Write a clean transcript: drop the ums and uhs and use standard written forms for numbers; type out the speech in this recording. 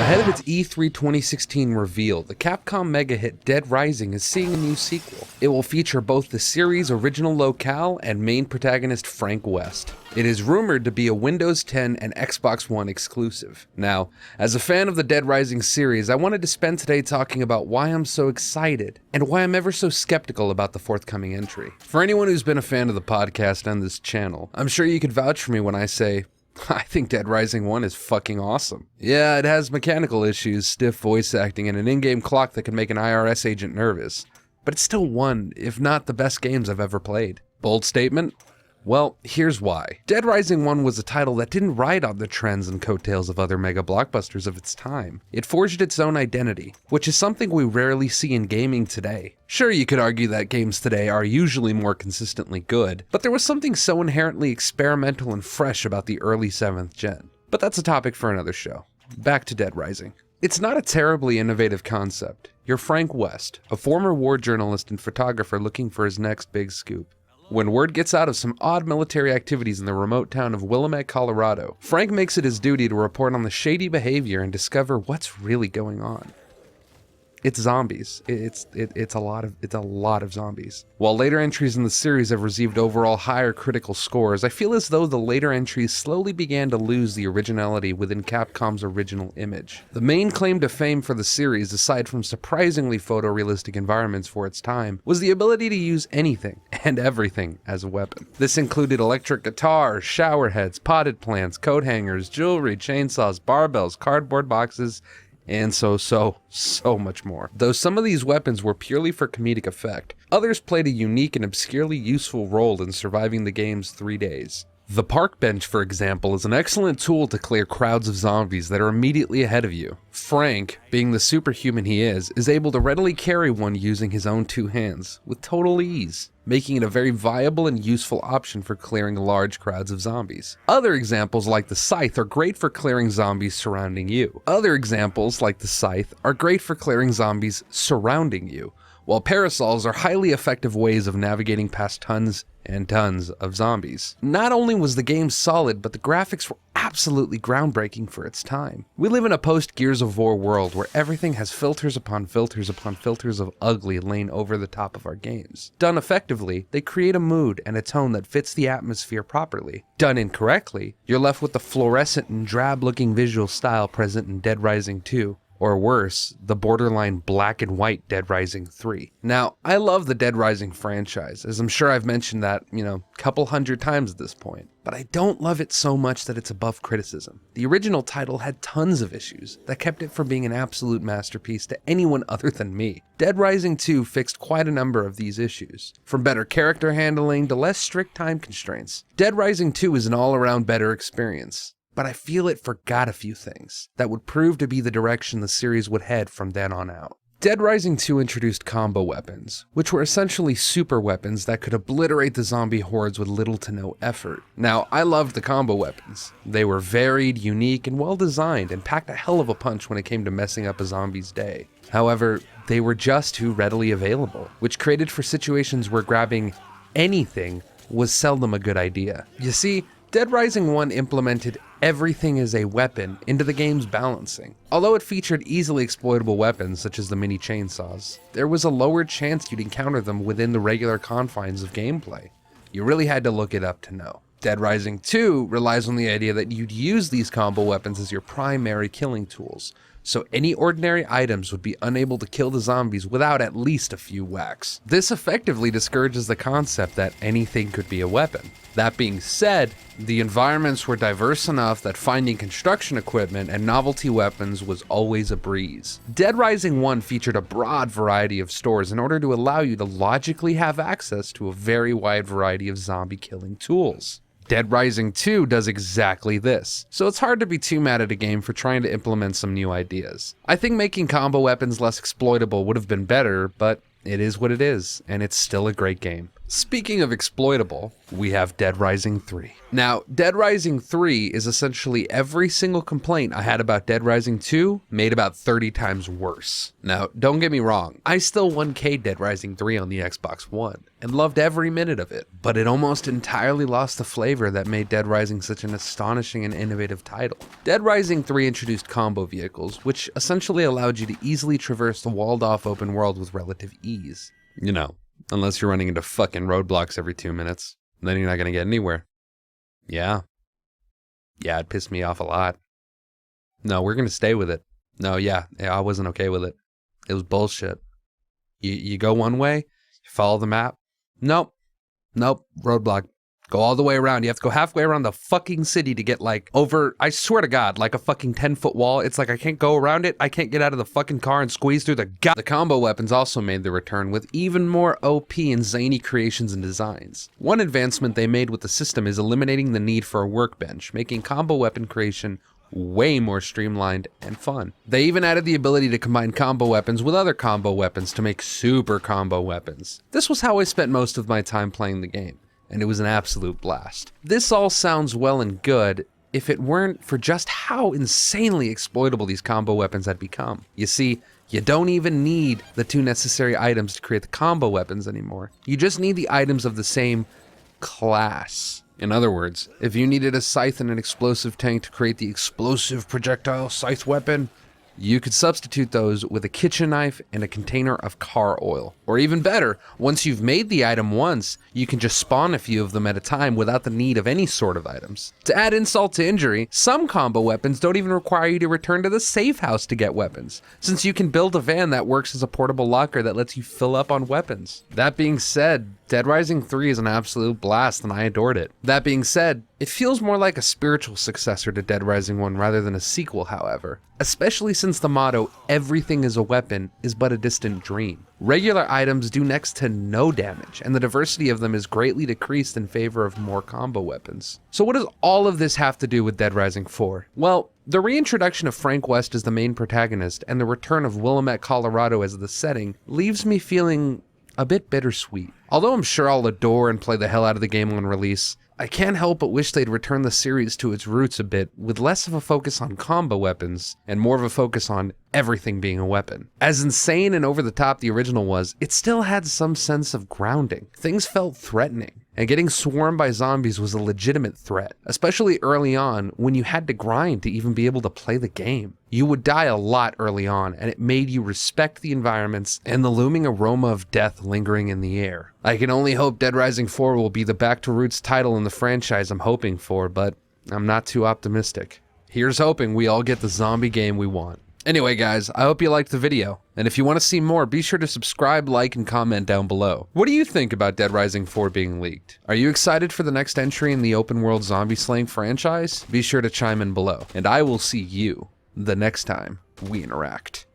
Ahead of its E3 2016 reveal, the Capcom mega hit Dead Rising is seeing a new sequel. It will feature both the series' original locale and main protagonist Frank West. It is rumored to be a Windows 10 and Xbox One exclusive. Now, as a fan of the Dead Rising series, I wanted to spend today talking about why I'm so excited and why I'm ever so skeptical about the forthcoming entry. For anyone who's been a fan of the podcast and this channel, I'm sure you could vouch for me when I say, I think Dead Rising 1 is fucking awesome. Yeah, it has mechanical issues, stiff voice acting, and an in-game clock that can make an IRS agent nervous. But it's still one, if not the best games I've ever played. Bold statement? Well, here's why. Dead Rising 1 was a title that didn't ride on the trends and coattails of other mega blockbusters of its time. It forged its own identity, which is something we rarely see in gaming today. Sure, you could argue that games today are usually more consistently good, but there was something so inherently experimental and fresh about the early 7th gen. But that's a topic for another show. Back to Dead Rising. It's not a terribly innovative concept. You're Frank West, a former war journalist and photographer looking for his next big scoop. When word gets out of some odd military activities in the remote town of Willamette, Colorado, Frank makes it his duty to report on the shady behavior and discover what's really going on. It's zombies. It's a lot of zombies. While later entries in the series have received overall higher critical scores, I feel as though the later entries slowly began to lose the originality within Capcom's original image. The main claim to fame for the series, aside from surprisingly photorealistic environments for its time, was the ability to use anything and everything as a weapon. This included electric guitars, shower heads, potted plants, coat hangers, jewelry, chainsaws, barbells, cardboard boxes, and so much more. Though some of these weapons were purely for comedic effect, others played a unique and obscurely useful role in surviving the game's 3 days. The park bench, for example, is an excellent tool to clear crowds of zombies that are immediately ahead of you. Frank, being the superhuman he is able to readily carry one using his own 2 hands, with total ease, making it a very viable and useful option for clearing large crowds of zombies. Other examples like the scythe are great for clearing zombies surrounding you. While parasols are highly effective ways of navigating past tons and tons of zombies. Not only was the game solid, but the graphics were absolutely groundbreaking for its time. We live in a post-Gears of War world where everything has filters upon filters upon filters of ugly laying over the top of our games. Done effectively, they create a mood and a tone that fits the atmosphere properly. Done incorrectly, you're left with the fluorescent and drab-looking visual style present in Dead Rising 2. Or worse, the borderline black and white Dead Rising 3. Now, I love the Dead Rising franchise, as I'm sure I've mentioned that, couple hundred times at this point. But I don't love it so much that it's above criticism. The original title had tons of issues that kept it from being an absolute masterpiece to anyone other than me. Dead Rising 2 fixed quite a number of these issues, from better character handling to less strict time constraints. Dead Rising 2 is an all-around better experience. But I feel it forgot a few things that would prove to be the direction the series would head from then on out. Dead Rising 2 introduced combo weapons, which were essentially super weapons that could obliterate the zombie hordes with little to no effort. Now, I loved the combo weapons. They were varied, unique, and well designed, and packed a hell of a punch when it came to messing up a zombie's day. However, they were just too readily available, which created for situations where grabbing anything was seldom a good idea. You see, Dead Rising 1 implemented everything as a weapon into the game's balancing. Although it featured easily exploitable weapons such as the mini chainsaws, there was a lower chance you'd encounter them within the regular confines of gameplay. You really had to look it up to know. Dead Rising 2 relies on the idea that you'd use these combo weapons as your primary killing tools, so any ordinary items would be unable to kill the zombies without at least a few whacks. This effectively discourages the concept that anything could be a weapon. That being said, the environments were diverse enough that finding construction equipment and novelty weapons was always a breeze. Dead Rising 1 featured a broad variety of stores in order to allow you to logically have access to a very wide variety of zombie killing tools. Dead Rising 2 does exactly this, so it's hard to be too mad at a game for trying to implement some new ideas. I think making combo weapons less exploitable would have been better, but it is what it is, and it's still a great game. Speaking of exploitable, we have Dead Rising 3. Now, Dead Rising 3 is essentially every single complaint I had about Dead Rising 2 made about 30 times worse. Now, don't get me wrong, I still 1K'd Dead Rising 3 on the Xbox One and loved every minute of it, but it almost entirely lost the flavor that made Dead Rising such an astonishing and innovative title. Dead Rising 3 introduced combo vehicles, which essentially allowed you to easily traverse the walled-off open world with relative ease. You know, unless you're running into fucking roadblocks every 2 minutes. Then you're not gonna get anywhere. Yeah, it pissed me off a lot. No, we're gonna stay with it. No, yeah, I wasn't okay with it. It was bullshit. You go one way, you follow the map. Nope, roadblock. Go all the way around. You have to go halfway around the fucking city to get like over, I swear to God, like a fucking 10-foot wall. It's like I can't go around it. I can't get out of the fucking car and squeeze through the The combo weapons also made their return with even more OP and zany creations and designs. One advancement they made with the system is eliminating the need for a workbench, making combo weapon creation way more streamlined and fun. They even added the ability to combine combo weapons with other combo weapons to make super combo weapons. This was how I spent most of my time playing the game, and it was an absolute blast. This all sounds well and good if it weren't for just how insanely exploitable these combo weapons had become. You see, you don't even need the 2 necessary items to create the combo weapons anymore. You just need the items of the same class. In other words, if you needed a scythe and an explosive tank to create the explosive projectile scythe weapon, you could substitute those with a kitchen knife and a container of car oil. Or even better, once you've made the item once, you can just spawn a few of them at a time without the need of any sort of items. To add insult to injury, some combo weapons don't even require you to return to the safe house to get weapons, since you can build a van that works as a portable locker that lets you fill up on weapons. That being said, Dead Rising 3 is an absolute blast and I adored it. That being said, it feels more like a spiritual successor to Dead Rising 1 rather than a sequel, however, especially since the motto, "everything is a weapon," is but a distant dream. Regular items do next to no damage, and the diversity of them is greatly decreased in favor of more combo weapons. So what does all of this have to do with Dead Rising 4? Well, the reintroduction of Frank West as the main protagonist and the return of Willamette, Colorado as the setting leaves me feeling a bit bittersweet. Although I'm sure I'll adore and play the hell out of the game on release, I can't help but wish they'd return the series to its roots a bit, with less of a focus on combo weapons and more of a focus on everything being a weapon. As insane and over the top the original was, it still had some sense of grounding. Things felt threatening, and getting swarmed by zombies was a legitimate threat, especially early on when you had to grind to even be able to play the game. You would die a lot early on, and it made you respect the environments and the looming aroma of death lingering in the air. I can only hope Dead Rising 4 will be the back to roots title in the franchise I'm hoping for, but I'm not too optimistic. Here's hoping we all get the zombie game we want. Anyway guys, I hope you liked the video, and if you want to see more, be sure to subscribe, like, and comment down below. What do you think about Dead Rising 4 being leaked? Are you excited for the next entry in the open world zombie slaying franchise? Be sure to chime in below, and I will see you the next time we interact.